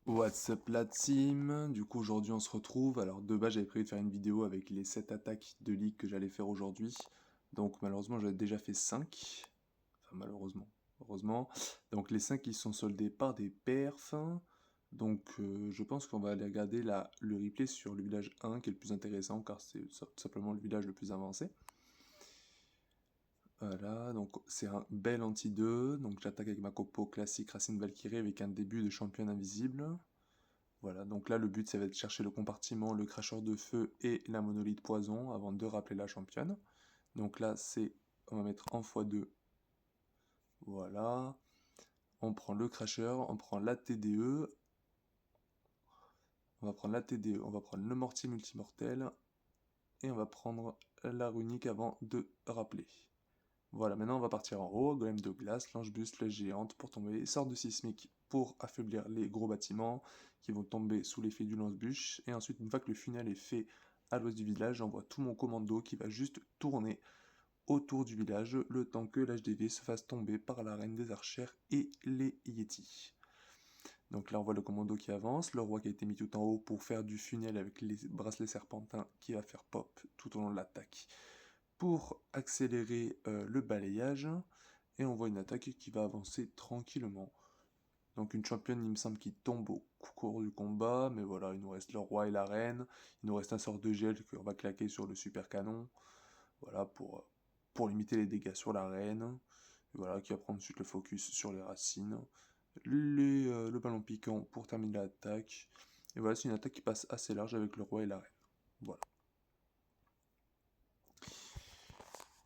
What's up la team? Du coup aujourd'hui on se retrouve. Alors de base j'avais prévu de faire une vidéo avec les 7 attaques de ligue que j'allais faire aujourd'hui. Donc malheureusement j'avais déjà fait 5. Enfin malheureusement. Heureusement. Donc les 5 qui sont soldés par des perfs. Donc je pense qu'on va aller regarder le replay sur le village 1 qui est le plus intéressant car c'est tout simplement le village le plus avancé. Voilà, donc c'est un bel anti-2. Donc j'attaque avec ma compo classique Racine Valkyrie avec un début de championne invisible. Voilà, donc là le but ça va être de chercher le compartiment, le cracheur de feu et la monolithe poison avant de rappeler la championne. Donc là on va mettre en x2, voilà. On prend le cracheur, on prend la TDE, on va prendre la TDE, on va prendre le mortier multimortel et on va prendre la runique avant de rappeler. Voilà, maintenant on va partir en haut, golem de glace, lance-buste, flèche géante pour tomber, sorte de sismique pour affaiblir les gros bâtiments qui vont tomber sous l'effet du lance-bûche, et ensuite une fois que le funnel est fait à l'ouest du village, j'envoie tout mon commando qui va juste tourner autour du village le temps que l'HDV se fasse tomber par la reine des archères et les Yétis. Donc là on voit le commando qui avance, le roi qui a été mis tout en haut pour faire du funnel avec les bracelets serpentins qui va faire pop tout au long de l'attaque pour accélérer le balayage, et on voit une attaque qui va avancer tranquillement. Donc une championne, il me semble, qui tombe au cours du combat, mais voilà, il nous reste le roi et la reine, il nous reste un sort de gel qu'on va claquer sur le super canon, voilà, pour limiter les dégâts sur la reine, et voilà, qui va prendre ensuite le focus sur les racines, le ballon piquant pour terminer l'attaque, et voilà, c'est une attaque qui passe assez large avec le roi et la reine. Voilà.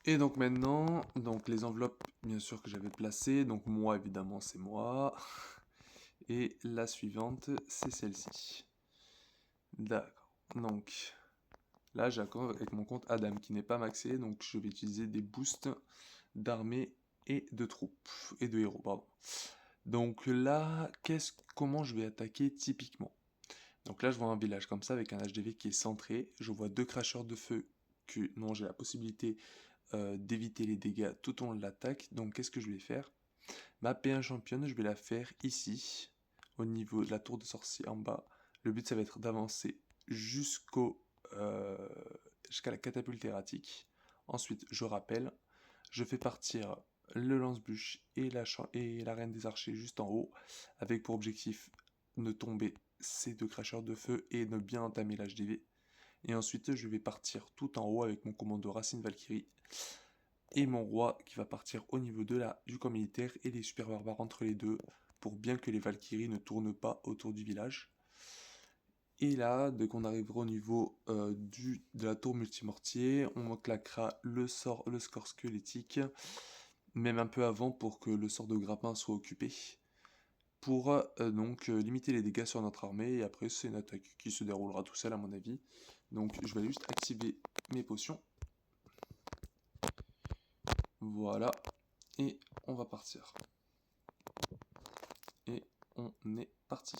Et donc maintenant, donc les enveloppes bien sûr que j'avais placées, donc moi évidemment c'est moi, et la suivante c'est celle-ci. D'accord, donc là j'accorde avec mon compte Adam qui n'est pas maxé, donc je vais utiliser des boosts d'armée et de troupes, et de héros, pardon. Donc là, comment je vais attaquer typiquement? Donc là je vois un village comme ça avec un HDV qui est centré, je vois deux cracheurs de feu que non j'ai la possibilité d'éviter les dégâts tout au long de l'attaque. Donc qu'est-ce que je vais faire? Ma P1 championne, je vais la faire ici, au niveau de la tour de sorcier en bas. Le but ça va être d'avancer euh, jusqu'à la catapulte erratique. Ensuite je rappelle, je fais partir le lance-bûche et la reine des archers juste en haut, avec pour objectif de tomber ces deux cracheurs de feu et de bien entamer l'HDV. Et ensuite, je vais partir tout en haut avec mon commando Racine Valkyrie et mon roi qui va partir au niveau du camp militaire et les super barbares entre les deux pour bien que les Valkyries ne tournent pas autour du village. Et là, dès qu'on arrivera au niveau de la tour multimortier, on claquera le score squelettique, même un peu avant pour que le sort de grappin soit occupé, pour limiter les dégâts sur notre armée, et après c'est une attaque qui se déroulera tout seul à mon avis. Donc je vais juste activer mes potions. Voilà, et on va partir. Et on est parti.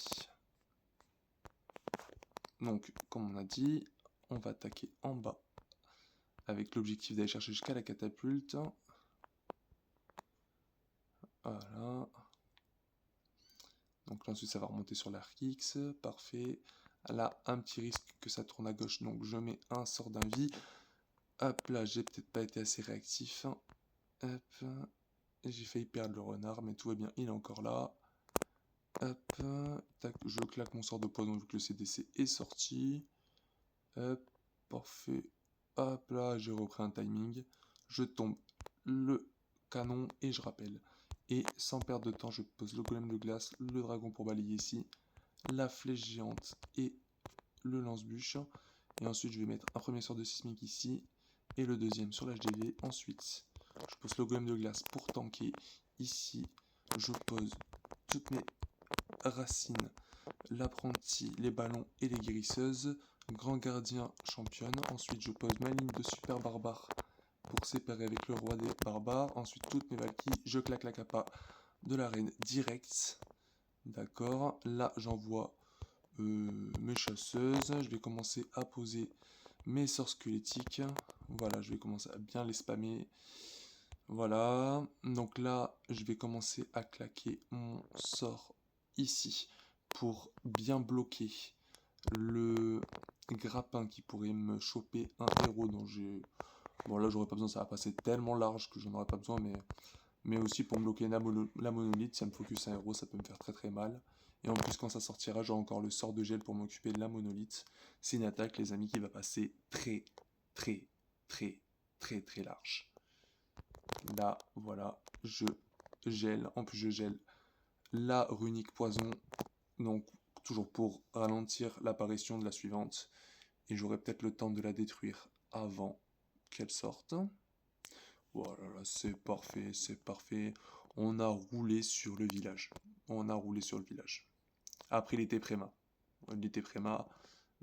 Donc, comme on a dit, on va attaquer en bas avec l'objectif d'aller chercher jusqu'à la catapulte. Voilà. Donc là, ensuite, ça va remonter sur l'arc X. Parfait. Là, un petit risque que ça tourne à gauche, donc je mets un sort d'invie. Hop là, j'ai peut-être pas été assez réactif. Hop. J'ai failli perdre le renard, mais tout va bien, il est encore là. Hop. Tac, je claque mon sort de poison vu que le CDC est sorti. Hop, parfait. Hop là, j'ai repris un timing. Je tombe le canon et je rappelle. Et sans perdre de temps, je pose le golem de glace, le dragon pour balayer ici, la flèche géante et le lance-bûche. Et ensuite, je vais mettre un premier sort de sismique ici et le deuxième sur l'HDV. Ensuite, je pose le golem de glace pour tanker. Ici, je pose toutes mes racines, l'apprenti, les ballons et les guérisseuses, grand gardien, championne. Ensuite, je pose ma ligne de super barbares pour séparer avec le roi des barbares. Ensuite, toutes mes valkyries, je claque la capa de la reine direct. D'accord. Là, j'envoie mes chasseuses. Je vais commencer à poser mes sorts squelettiques. Voilà, je vais commencer à bien les spammer. Voilà. Donc là, je vais commencer à claquer mon sort ici pour bien bloquer le grappin qui pourrait me choper un héros dont j'ai... Bon là j'aurais pas besoin, ça va passer tellement large que j'en aurais pas besoin, mais aussi pour me bloquer la monolithe, si elle me focus un héros, ça peut me faire très très mal. Et en plus quand ça sortira, j'aurai encore le sort de gel pour m'occuper de la monolithe. C'est une attaque les amis qui va passer très très très très très large. Là voilà, je gèle, en plus je gèle la runique poison, donc toujours pour ralentir l'apparition de la suivante. Et j'aurai peut-être le temps de la détruire avant qu'elle sorte. Voilà, c'est parfait, c'est parfait. On a roulé sur le village. On a roulé sur le village. Après, il était préma. Il était préma,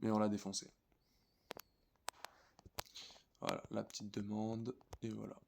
mais on l'a défoncé. Voilà, la petite demande, et voilà.